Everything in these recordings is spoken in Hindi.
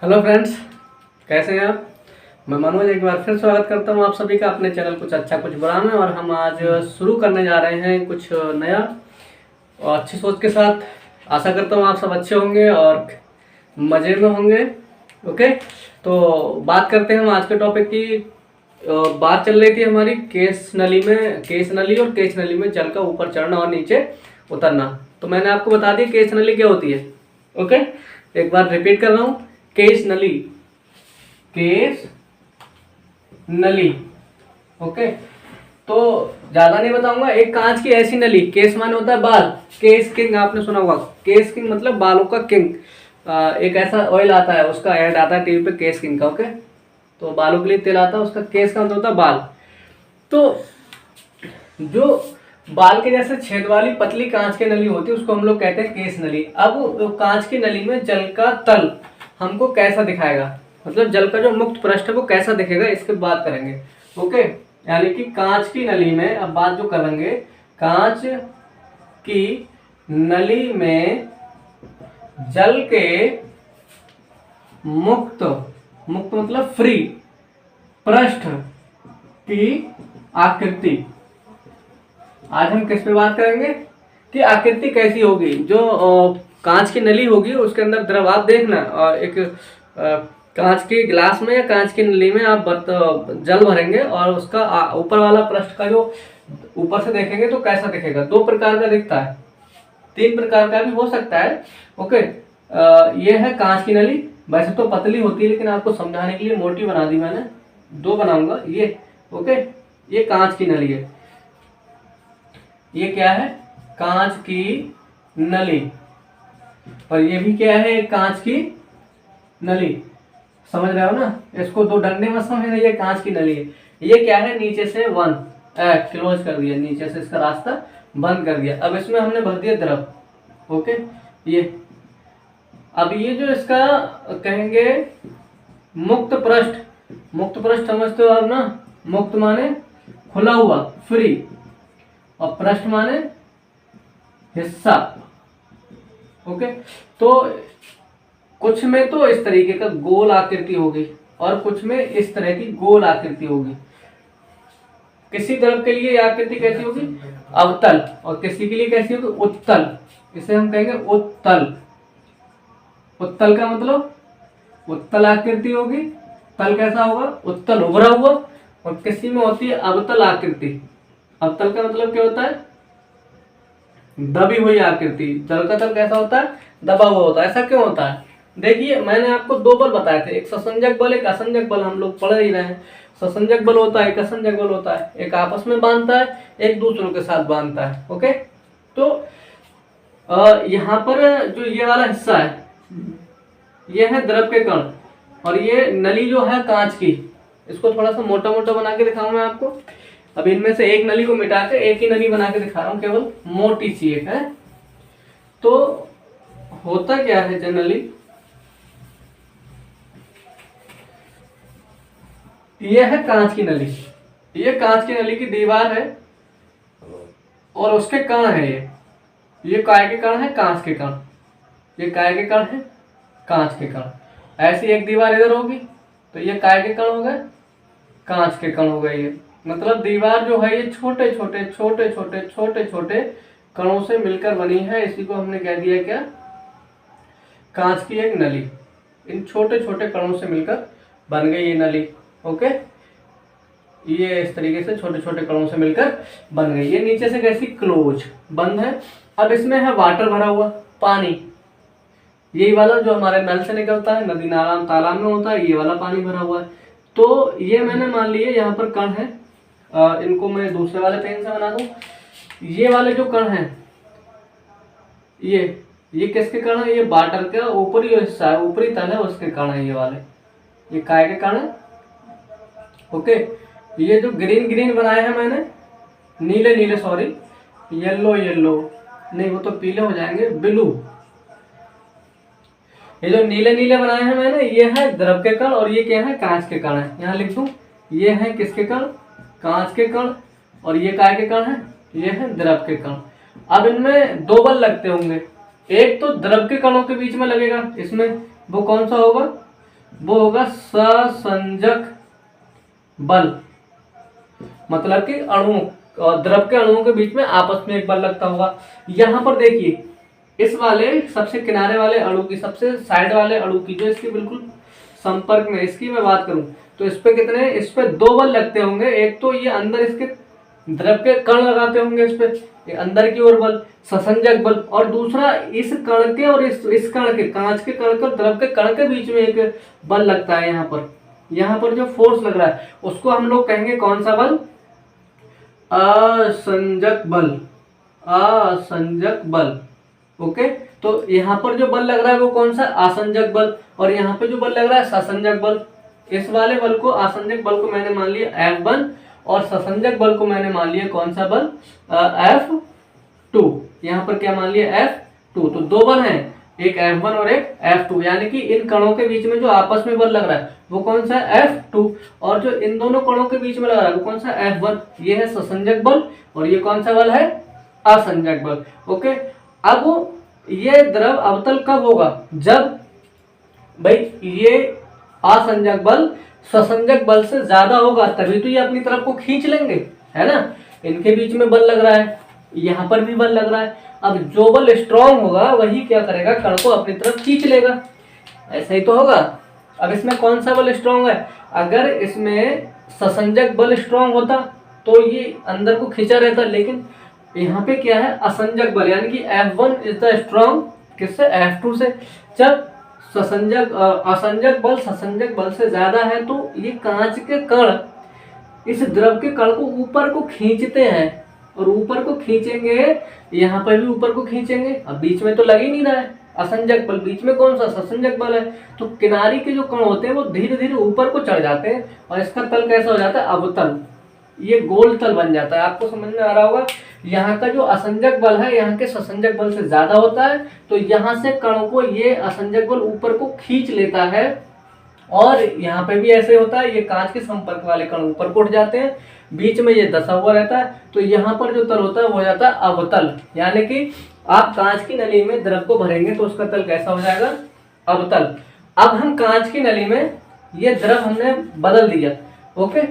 हेलो फ्रेंड्स, कैसे हैं आप। मैं मनोज एक बार फिर स्वागत करता हूं आप सभी का अपने चैनल कुछ अच्छा कुछ बुरा में। और हम आज शुरू करने जा रहे हैं कुछ नया और अच्छी सोच के साथ। आशा करता हूं आप सब अच्छे होंगे और मज़े में होंगे। ओके, तो बात करते हैं हम आज के टॉपिक की। बात चल रही थी हमारी केस नली और केस नली में जल का ऊपर चढ़ना और नीचे उतरना। तो मैंने आपको बता दिया केस नली क्या होती है। ओके, एक बार रिपीट कर रहा हूँ। केस नली। ओके, तो ज्यादा नहीं बताऊंगा। एक कांच की ऐसी नली, केस माने होता है बाल, केस किंग आपने सुना होगा। केस किंग मतलब बालों का किंग। एक ऐसा ऑयल आता है, उसका ऐड आता है टीवी पे, केस किंग का। ओके, तो बालों के लिए तेल आता है, उसका केस का मतलब होता है बाल। तो जो बाल के जैसे छेद वाली पतली कांच की नली होती है उसको हम लोग कहते हैं केस नली। अब कांच की नली में जल का तल हमको कैसा दिखाएगा, मतलब जल का जो मुक्त पृष्ठ है वो कैसा दिखेगा, इसके बात करेंगे। ओके, यानी कि कांच की नली में अब बात जो करेंगे, कांच की नली में जल के मुक्त मतलब फ्री पृष्ठ की आकृति। आज हम किस पे बात करेंगे कि आकृति कैसी होगी। जो कांच की नली होगी उसके अंदर द्रव, आप देखना एक कांच के गिलास में या कांच की नली में आप जल भरेंगे और उसका ऊपर वाला पृष्ठ का जो ऊपर से देखेंगे तो कैसा दिखेगा। दो प्रकार का दिखता है, तीन प्रकार का भी हो सकता है। ओके, ये है कांच की नली। वैसे तो पतली होती है लेकिन आपको समझाने के लिए मोटी बना दी मैंने, दो बनाऊंगा ये। ओके, ये कांच की नली है। ये क्या है, कांच की नली। और ये भी क्या है, एक कांच की नली। समझ रहे हो ना, इसको दो डंडे में समझना। ये कांच की नली है। ये क्या है, नीचे से क्लोज कर दिया, नीचे से इसका रास्ता बंद कर दिया। अब इसमें हमने भर दिया द्रव। ओके, ये अब ये जो इसका कहेंगे मुक्त पृष्ठ समझते हो आप ना। मुक्त माने खुला हुआ, फ्री, और पृष्ठ माने हिस्सा। ओके, तो कुछ में तो इस तरीके का गोल आकृति होगी और कुछ में इस तरह की गोल आकृति होगी। किसी द्रव के लिए आकृति कैसी होगी, अवतल, और किसी के लिए कैसी होगी, उत्तल। इसे हम कहेंगे उत्तल। उत्तल का मतलब उत्तल आकृति होगी। तल कैसा होगा, उत्तल, उभरा हुआ। और किसी में होती है अवतल आकृति। अवतल का मतलब क्या होता है, दबी हुई आकृति। जल का तल कैसा होता है, दबा हुआ होता है। ऐसा क्यों होता है, देखिए मैंने आपको दो बल बताए थे, एक ससंजक बल, एक असंजक बल। हम लोग पढ़ ही रहे हैं। ससंजक बल होता है, एक असंजक बल होता है। एक आपस में बांधता है, एक दूसरों के साथ बांधता है। ओके, तो यहाँ पर जो ये वाला हिस्सा है, ये है द्रव के कण, और ये नली जो है कांच की, इसको थोड़ा सा मोटा मोटा बना के दिखाऊं मैं आपको। अब इनमें से एक नली को मिटा के एक ही नली बना के दिखा रहा हूं, केवल मोटी सी एक है। तो होता क्या है जनरली, ये है कांच की नली। ये कांच की नली की दीवार है और उसके कण है ये काय के कण है, कांच के कण। ये काय के कण है, कांच के कण। ऐसी एक दीवार इधर होगी तो ये काय के कण हो गए, कांच के कण हो गए। ये मतलब दीवार जो है ये छोटे छोटे कणों से मिलकर बनी है। इसी को हमने कह दिया क्या, कांच की एक नली। इन छोटे छोटे कणों से मिलकर बन गई ये नली। ओके, ये इस तरीके से छोटे छोटे कणों से मिलकर बन गई। ये नीचे से कैसी, क्लोज, बंद है। अब इसमें है वाटर भरा हुआ, पानी। यही वाला जो हमारे नल से निकलता है, नदी नाला तालाब में होता है, ये वाला पानी भरा हुआ है। तो ये मैंने मान लिया यहाँ पर कण है, इनको मैं दूसरे वाले पेन से बना दूं। ये वाले जो कण हैं, ये किसके कण है, ये वाटर का ऊपरी हिस्सा है, ऊपरी तल है, उसके कण है ये वाले। ये काय के कण है। ओके, ये जो ग्रीन ग्रीन बनाए हैं मैंने, नीले सॉरी, येलो नहीं, वो तो पीले हो जाएंगे, ब्लू। ये जो नीले बनाए हैं मैंने, ये है द्रव के कण, और ये क्या है, कांच के कण है। यहाँ लिख दूं, ये है किसके कण, कांच के कण, और ये काय के कण है, ये है द्रव के कण। अब इनमें दो बल लगते होंगे, एक तो द्रव के कणों के बीच में लगेगा इसमें, वो कौन सा होगा, वो होगा ससंजक बल, मतलब कि अणु और द्रव के अणुओं के बीच में आपस में एक बल लगता होगा। यहाँ पर देखिए इस वाले सबसे किनारे वाले अणु की, सबसे साइड वाले अणु की, जो इसके बिल्कुल संपर्क में, इसकी मैं बात करूं तो इस पे कितने, इस पे 2 बल लगते होंगे। एक तो ये अंदर इसके द्रव के कण लगाते होंगे इस पे, ये अंदर की ओर बल ससंजक बल, और दूसरा इस कण के और इस कण के, कांच के कण के और द्रव के कण के बीच में एक बल लगता है। यहाँ पर जो फोर्स लग रहा है उसको हम लोग कहेंगे कौन सा बल, असंजक बल, असंजक बल। ओके, तो यहाँ पर जो बल लग रहा है वो कौन सा, आसंजक बल, और यहाँ पे जो बल लग रहा है ससंजक बल। इस वाले बल को, आसंजक बल को मैंने मान लिया F1 और ससंजक बल को मैंने मान लिया कौन सा बल, F2। यहाँ पर क्या मान लिया, F2। तो 2 बल हैं, एक F1 और एक F2, यानी कि इन कणों के बीच में जो आपस में बल लग रहा है वो कौन सा है, F2, और जो इन दोनों कणों के बीच में लग रहा है वो कौन सा, F1। ये है ससंजक बल और ये कौन सा बल है, असंजक बल। ओके, अब ये द्रव अवतल कब होगा, जब भाई ये असंजक बल ससंजक बल से ज्यादा होगा, तभी तो ये अपनी तरफ को खींच लेंगे, है ना। इनके बीच में बल लग रहा है, यहाँ पर भी बल लग रहा है। अब जो बल स्ट्रांग होगा वही क्या करेगा, कण को अपनी तरफ खींच लेगा, ऐसा ही तो होगा। अब इसमें कौन सा बल स्ट्रांग है, अगर इसमें ससंजक बल स्ट्रांग होता तो ये अंदर को खींचा रहता, लेकिन यहाँ पे क्या है, असंजक बल, यानी कि F1 इज द स्ट्रांग, किससे, F2 से। जब असंजक बल ससंजक बल से ज्यादा है तो ये कांच के कण इस द्रव के कण को ऊपर को खींचते हैं, और ऊपर को खींचेंगे, यहाँ पर भी ऊपर को खींचेंगे। अब बीच में तो लग ही नहीं रहा है असंजक बल, बीच में कौन सा, ससंजक बल है, तो किनारी के जो कण होते हैं वो धीरे धीरे ऊपर को चढ़ जाते हैं, और इसका तल कैसा हो जाता है, अवतल, ये गोल तल बन जाता है। आपको समझ में आ रहा होगा, यहाँ का जो असंजक बल है यहाँ के ससंजक बल से ज्यादा होता है, तो यहाँ से कणों को ये असंजक बल ऊपर को खींच लेता है, और यहाँ पे भी ऐसे होता है, ये कांच के संपर्क वाले कण ऊपर को उठ जाते हैं, बीच में ये दसा हुआ रहता है, तो यहाँ पर जो तल होता है वो हो जाता है अवतल। यानी कि आप कांच की नली में द्रव को भरेंगे तो उसका तल कैसा हो जाएगा, अवतल। अब हम कांच की नली में ये द्रव हमने बदल दिया, ओके,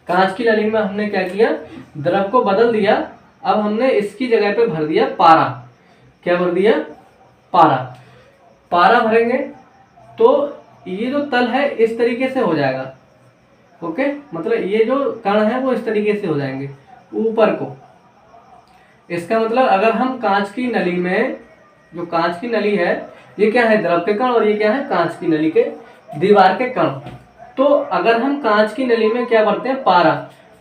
कांच की नली में हमने क्या किया, द्रव को बदल दिया। अब हमने इसकी जगह पे भर दिया पारा, क्या भर दिया, पारा। पारा भरेंगे तो ये जो तल है इस तरीके से हो जाएगा, ओके, मतलब ये जो कण है वो इस तरीके से हो जाएंगे ऊपर को। इसका मतलब अगर हम कांच की नली में, जो कांच की नली है ये क्या है, द्रव के कण, और ये क्या है, कांच की नली के दीवार के कण। तो अगर हम कांच की नली में क्या भरते हैं, पारा,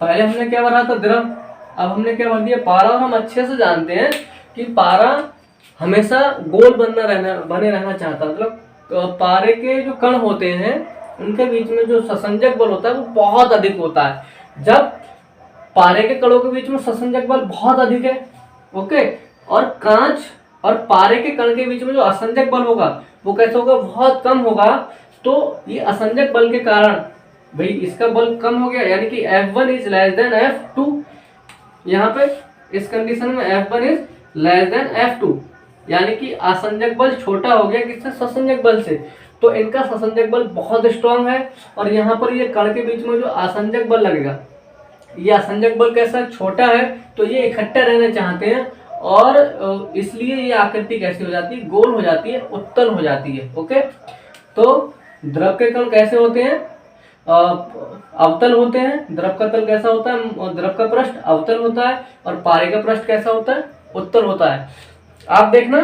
पहले हमने क्या भरा था, द्रव, अब हमने क्या भर दिया, पारा। और हम अच्छे से जानते हैं कि पारा हमेशा गोल बने रहना चाहता, मतलब पारे के जो कण होते हैं उनके बीच में जो ससंजक बल होता है वो बहुत अधिक होता है। जब पारे के कणों के बीच में ससंजक बल बहुत अधिक है, ओके, और कांच और पारे के कण के बीच में जो असंजक बल होगा वो कैसे होगा, बहुत कम होगा। तो ये असंजक बल के कारण भाई इसका बल कम हो गया, यानी कि F1 is less than F2। यहाँ पे इस कंडीशन में F1 is less than F2, यानी कि असंजक बल छोटा हो गया किससे, ससंजक बल से। तो इनका ससंजक बल बहुत स्ट्रांग है, और यहाँ पर ये कण के बीच में जो असंजक बल लगेगा, ये असंजक बल कैसा, छोटा है, तो ये इकट्ठा रहना चाहते हैं, और इसलिए ये आकृति कैसी हो जाती है, गोल हो जाती है, उत्तल हो जाती है। ओके, तो द्रव के कण कैसे होते हैं, अवतल होते हैं। द्रव का तल कैसा होता है, और द्रव का पृष्ठ अवतल होता है, और पारे का पृष्ठ कैसा होता है, उत्तल होता है। आप देखना,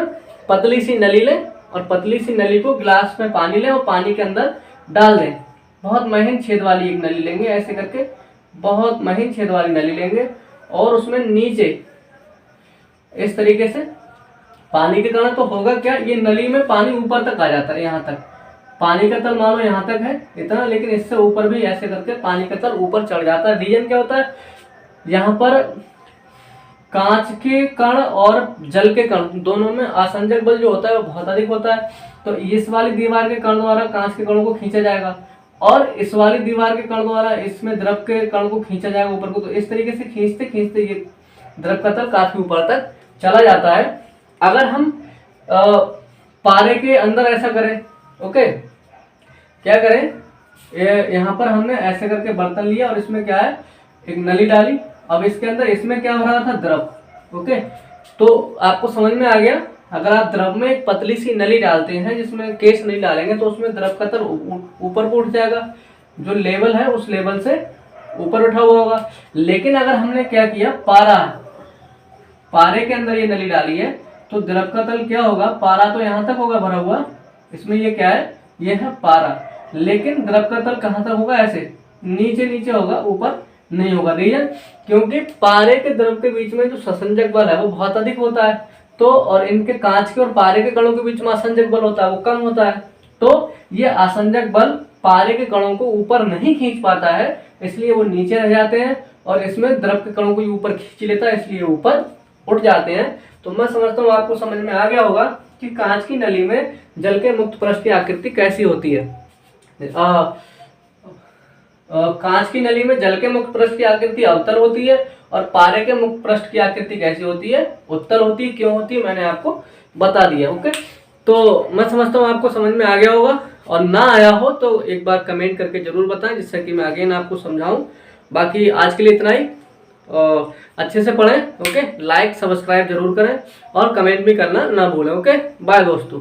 पतली सी नली लें और पतली सी नली को गिलास में पानी लें और पानी के अंदर डाल दें। बहुत महीन छेद वाली एक नली लेंगे, ऐसे करके बहुत महीन छेद वाली नली लेंगे, और उसमें नीचे इस तरीके से पानी के कारण तो होगा क्या, ये नली में पानी ऊपर तक आ जाता है, यहाँ तक पानी का तल मान लो यहाँ तक है इतना, लेकिन इससे ऊपर भी ऐसे करके पानी का तल ऊपर चढ़ जाता है। रीजन क्या होता है, यहाँ पर कांच के कण और जल के कण दोनों में असंजक बल जो होता है वो बहुत अधिक होता है। तो इस वाली दीवार के कण द्वारा कांच के कणों को खींचा जाएगा, और इस वाली दीवार के कण द्वारा इसमें द्रव के कण को खींचा जाएगा ऊपर को। तो इस तरीके से खींचते खींचते ये द्रव का तल काफी ऊपर तक चला जाता है। अगर हम पारे के अंदर ऐसा करें। ओके, क्या करें, यहाँ पर हमने ऐसे करके बर्तन लिया और इसमें क्या है, एक नली डाली। अब इसके अंदर इसमें क्या हो रहा था, द्रव। ओके, तो आपको समझ में आ गया। अगर आप द्रव में एक पतली सी नली डालते हैं जिसमें केस नहीं डालेंगे तो उसमें द्रव का तर ऊपर को उठ जाएगा, जो लेवल है उस लेवल से ऊपर उठा हुआ होगा। लेकिन अगर हमने क्या किया, पारे के अंदर ये नली डाली है तो द्रव का तल क्या होगा, पारा तो यहाँ तक होगा भरा हुआ, इसमें ये क्या है, ये है पारा। लेकिन द्रव का तल कहाँ तक होगा, ऐसे नीचे नीचे होगा, ऊपर नहीं होगा। रीजन, क्योंकि पारे के द्रव के बीच में जो ससंजक बल है वो बहुत अधिक होता है, तो और इनके कांच के और पारे के कणों के बीच में आसंजक बल होता है वो कम होता है। तो ये आसंजक बल पारे के कणों को ऊपर नहीं खींच पाता है, इसलिए वो नीचे रह जाते हैं, और इसमें द्रव के कणों को ऊपर खींच लेता है, इसलिए ऊपर उठ जाते हैं। तो मैं समझता हूँ आपको समझ में आ गया होगा कि कांच की नली में जल के मुक्त पृष्ठ की आकृति कैसी होती है। कांच की नली में जल के मुक्त पृष्ठ की आकृति अवतल होती है और पारे के मुक्त पृष्ठ की आकृति कैसी होती है, उत्तल होती है। क्यों होती है मैंने आपको बता दिया। ओके, तो मैं समझता हूँ आपको समझ में आ गया होगा, और ना आया हो तो एक बार कमेंट करके जरूर बताएं, जिससे कि मैं अगेन आपको समझाऊं। बाकी आज के लिए इतना ही, अच्छे से पढ़ें। ओके, लाइक सब्सक्राइब जरूर करें और कमेंट भी करना ना भूलें। ओके, बाय दोस्तों।